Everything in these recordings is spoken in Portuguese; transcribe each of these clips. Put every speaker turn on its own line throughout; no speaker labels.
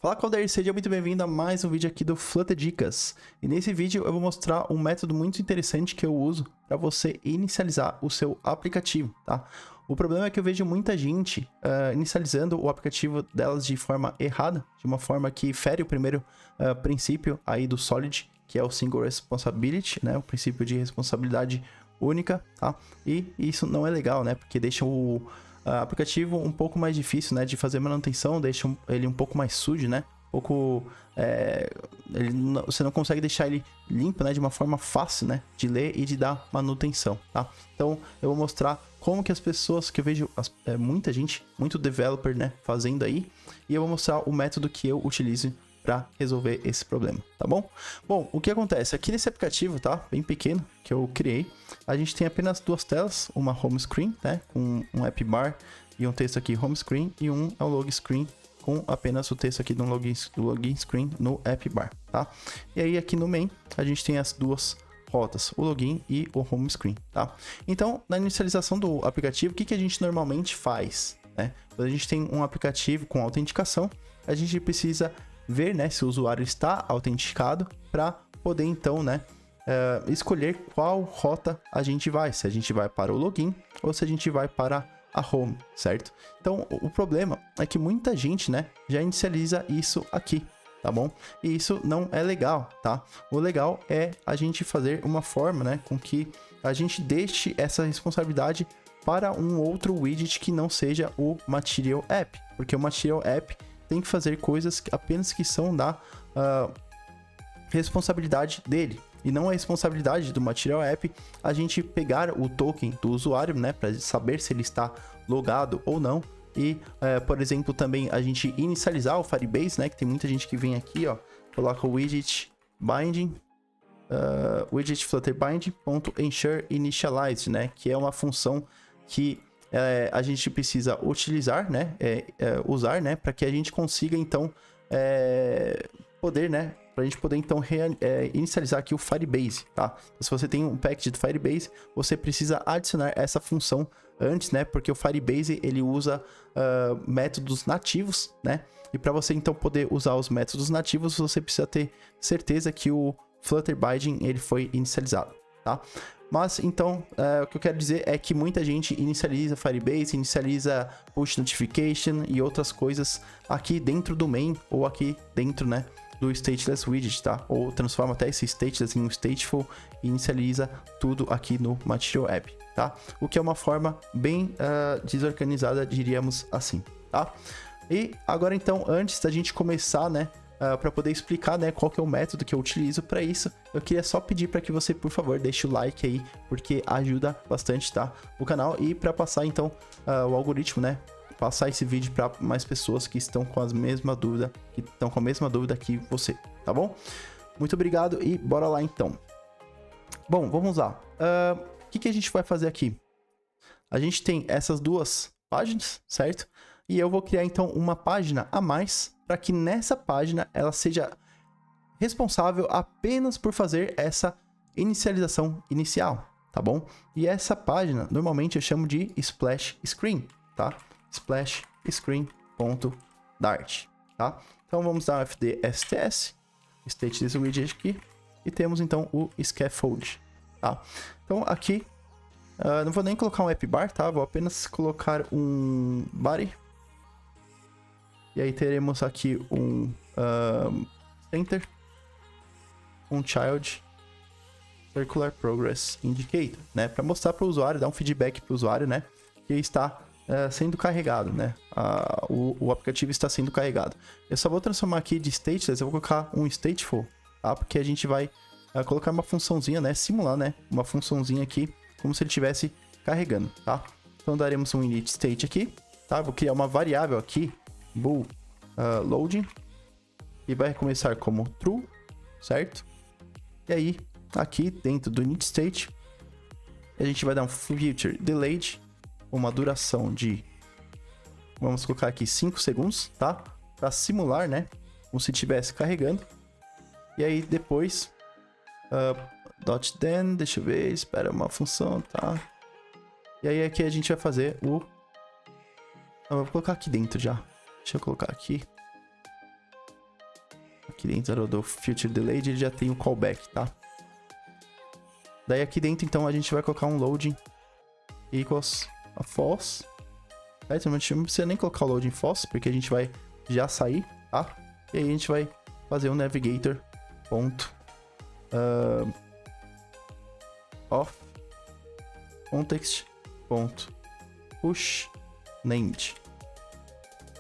Fala Calder, seja muito bem-vindo a mais um vídeo aqui do Flutter Dicas. E nesse vídeo eu vou mostrar um método muito interessante que eu uso para você inicializar o seu aplicativo, tá? O problema é que eu vejo muita gente inicializando o aplicativo delas de forma errada, de uma forma que fere o primeiro princípio aí do Solid, que é o Single Responsibility, né? O princípio de responsabilidade única, tá? E isso não é legal, né? Porque deixa o aplicativo um pouco mais difícil, né, de fazer manutenção, deixa ele um pouco mais sujo, né, você não consegue deixar ele limpo, né, de uma forma fácil, né, de ler e de dar manutenção, tá? Então eu vou mostrar como que as pessoas, que eu vejo muita gente, muito developer, né, fazendo aí, e eu vou mostrar o método que eu utilizo para resolver esse problema, tá bom? Bom, o que acontece? Aqui nesse aplicativo, tá? Bem pequeno, que eu criei, a gente tem apenas duas telas, uma home screen, né? Com um app bar e um texto aqui home screen, e um é o log screen com apenas o texto aqui do login screen no app bar, tá? E aí aqui no main, a gente tem as duas rotas, o login e o home screen, tá? Então, na inicialização do aplicativo, o que a gente normalmente faz, né? Quando a gente tem um aplicativo com autenticação, a gente precisa ver, né, se o usuário está autenticado para poder então, né, escolher qual rota a gente vai, se a gente vai para o login ou se a gente vai para a home, certo? Então o problema é que muita gente, né, já inicializa isso aqui, tá bom? E isso não é legal, tá? O legal é a gente fazer uma forma, né, com que a gente deixe essa responsabilidade para um outro widget que não seja o Material App, porque o Material App tem que fazer coisas apenas que são da responsabilidade dele. E não é responsabilidade do Material App a gente pegar o token do usuário, né, para saber se ele está logado ou não. E, por exemplo, também a gente inicializar o Firebase, né, que tem muita gente que vem aqui, ó, coloca o widget binding, widget flutter binding.ensure initialized, né, que é uma função que a gente precisa utilizar, né, usar, né, para que a gente consiga então poder, né, para a gente poder então inicializar aqui o Firebase, tá? Então, se você tem um package do Firebase, você precisa adicionar essa função antes, né, porque o Firebase ele usa métodos nativos, né, e para você então poder usar os métodos nativos, você precisa ter certeza que o Flutter Binding ele foi inicializado, tá? Mas, então, o que eu quero dizer é que muita gente inicializa Firebase, inicializa Push Notification e outras coisas aqui dentro do main ou aqui dentro, né, do Stateless Widget, tá? Ou transforma até esse Stateless em um Stateful e inicializa tudo aqui no Material App, tá? O que é uma forma bem desorganizada, diríamos assim, tá? E agora, então, antes da gente começar, né, para poder explicar, né, qual que é o método que eu utilizo para isso, eu queria só pedir para que você, por favor, deixe o like aí, porque ajuda bastante, tá, o canal, e para passar então o algoritmo, né, passar esse vídeo para mais pessoas que estão com a mesma dúvida, que você, tá bom? Muito obrigado e bora lá então. Bom, vamos lá. O que a gente vai fazer aqui? A gente tem essas duas páginas, certo? E eu vou criar então uma página a mais para que nessa página ela seja responsável apenas por fazer essa inicialização inicial, tá bom? E essa página normalmente eu chamo de splash screen, tá? Splash screen.dart, tá? Então vamos dar um fd sts, state desse widget aqui, e temos então o scaffold, tá? Então aqui não vou nem colocar um app bar, tá? Vou apenas colocar um body. E aí teremos aqui um center, um child, circular progress indicator, né? Para mostrar para o usuário, dar um feedback para o usuário, né? Que está sendo carregado, né? O aplicativo está sendo carregado. Eu só vou transformar aqui de stateless, eu vou colocar um stateful, tá? Porque a gente vai colocar uma funçãozinha, né? Simular, né? Uma funçãozinha aqui, como se ele estivesse carregando, tá? Então daremos um init state aqui, tá? Vou criar uma variável aqui, bool loading, e vai começar como true, certo? E aí, aqui dentro do init state, a gente vai dar um future delayed, uma duração de, vamos colocar aqui 5 segundos, tá? Para simular, né? Como se estivesse carregando. E aí depois, .then, deixa eu ver, espera uma função, tá? E aí aqui a gente vai fazer o... Eu vou colocar aqui dentro já. Deixa eu colocar aqui. aqui dentro do Future Delayed, ele já tem o callback, tá? Daí aqui dentro, então, a gente vai colocar um loading equals a false. Certo? Não precisa nem colocar o loading false, porque a gente vai já sair, tá? E aí a gente vai fazer um navigator ponto of context ponto push named.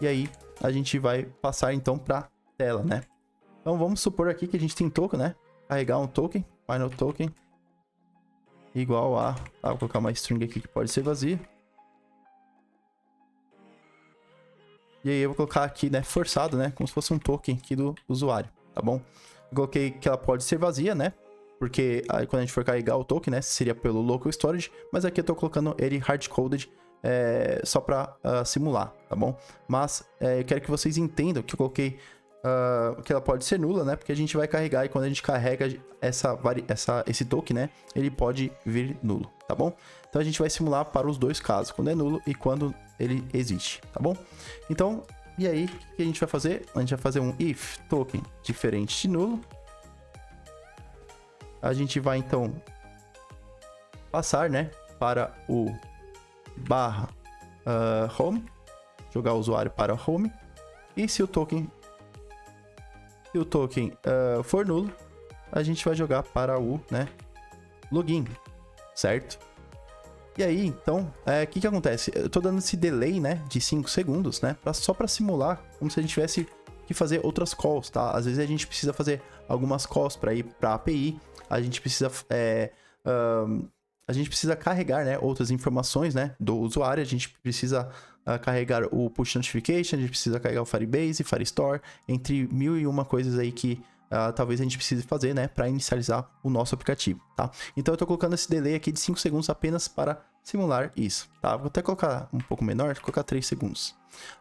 E aí a gente vai passar então para tela, né? Então vamos supor aqui que a gente tem token, né? Carregar um token, final token igual a, vou colocar uma string aqui que pode ser vazia. E aí eu vou colocar aqui, né, forçado, né, como se fosse um token aqui do usuário, tá bom? Eu coloquei que ela pode ser vazia, né? Porque aí quando a gente for carregar o token, né, seria pelo local storage, mas aqui eu tô colocando ele hard-coded só para simular, tá bom? Mas eu quero que vocês entendam que eu coloquei que ela pode ser nula, né? Porque a gente vai carregar e quando a gente carrega esse token, né? Ele pode vir nulo, tá bom? Então a gente vai simular para os dois casos, quando é nulo e quando ele existe, tá bom? Então, e aí, o que a gente vai fazer? A gente vai fazer um if token diferente de nulo. A gente vai, então, passar, né? Para o barra home, jogar o usuário para home. E se o token for nulo, a gente vai jogar para o, né, login, certo? E aí, então, o que acontece? Eu tô dando esse delay, né, de 5 segundos, né, só para simular, como se a gente tivesse que fazer outras calls, tá? Às vezes a gente precisa fazer algumas calls para ir para a API, a gente precisa carregar, né, outras informações, né, do usuário, a gente precisa carregar o push notification, a gente precisa carregar o Firebase, Firestore, entre mil e uma coisas aí que talvez a gente precise fazer, né, para inicializar o nosso aplicativo, tá? Então eu tô colocando esse delay aqui de 5 segundos apenas para simular isso, tá? Vou até colocar um pouco menor, vou colocar 3 segundos.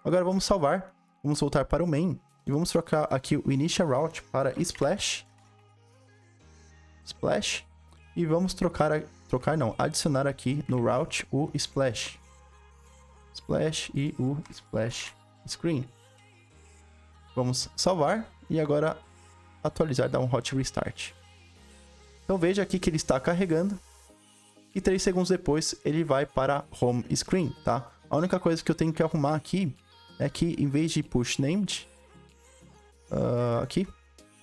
Agora vamos salvar, vamos voltar para o main e vamos trocar aqui o initial route para splash e vamos adicionar aqui no route o splash e o splash screen. Vamos salvar e agora atualizar, dar um hot restart. Então veja aqui que ele está carregando e 3 segundos depois ele vai para home screen, tá? A única coisa que eu tenho que arrumar aqui é que em vez de push named, aqui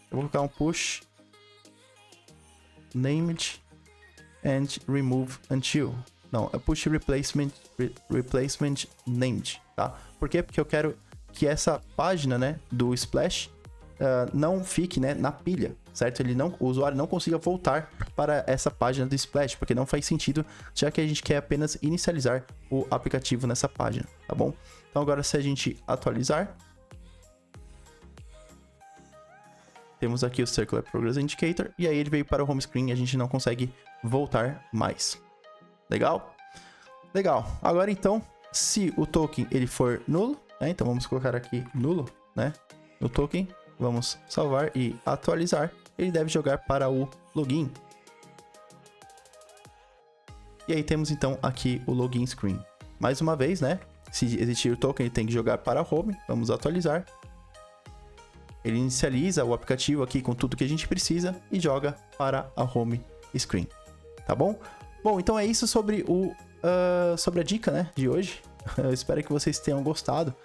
eu vou colocar um push named and remove until. Não, é push replacement named, tá? Por quê? Porque eu quero que essa página, né, do splash não fique, né, na pilha, certo? O usuário não consiga voltar para essa página do splash, porque não faz sentido, já que a gente quer apenas inicializar o aplicativo nessa página, tá bom? Então agora se a gente atualizar, temos aqui o Circular Progress Indicator, e aí ele veio para o home screen e a gente não consegue voltar mais. Legal? Legal. Agora então, se o token ele for nulo, né? Então vamos colocar aqui nulo, né, no token. Vamos salvar e atualizar. Ele deve jogar para o login. E aí temos então aqui o login screen. Mais uma vez, né? Se existir o token, ele tem que jogar para home. Vamos atualizar. Ele inicializa o aplicativo aqui com tudo que a gente precisa e joga para a home screen. Tá bom? Bom, então é isso sobre a dica, né, de hoje. Eu espero que vocês tenham gostado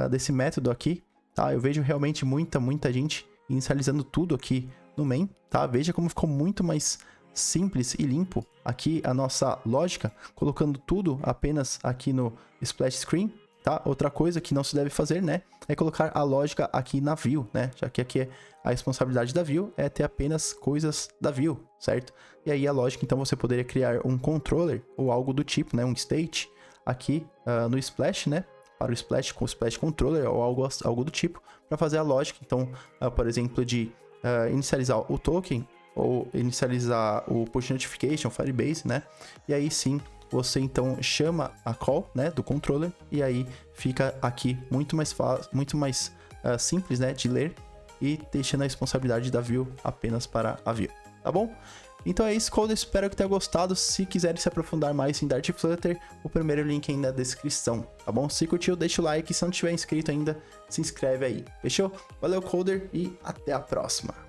desse método aqui. Tá, eu vejo realmente muita gente inicializando tudo aqui no main, tá? Veja como ficou muito mais simples e limpo aqui a nossa lógica, colocando tudo apenas aqui no splash screen, tá? Outra coisa que não se deve fazer, né, é colocar a lógica aqui na view, né? Já que aqui a responsabilidade da view é ter apenas coisas da view, certo? E aí a lógica, então você poderia criar um controller ou algo do tipo, né, um state aqui no splash, né? Para o splash com o splash controller ou algo do tipo, para fazer a lógica, então, por exemplo, de inicializar o token ou inicializar o push notification, Firebase, né? E aí sim, você então chama a call, né, do controller e aí fica aqui muito mais simples, né, de ler e deixando a responsabilidade da view apenas para a view, tá bom? Então é isso, Coder, espero que tenha gostado. Se quiserem se aprofundar mais em Dart e Flutter, o primeiro link aí na descrição, tá bom? Se curtiu, deixa o like, se não tiver inscrito ainda, se inscreve aí, fechou? Valeu, Coder, e até a próxima!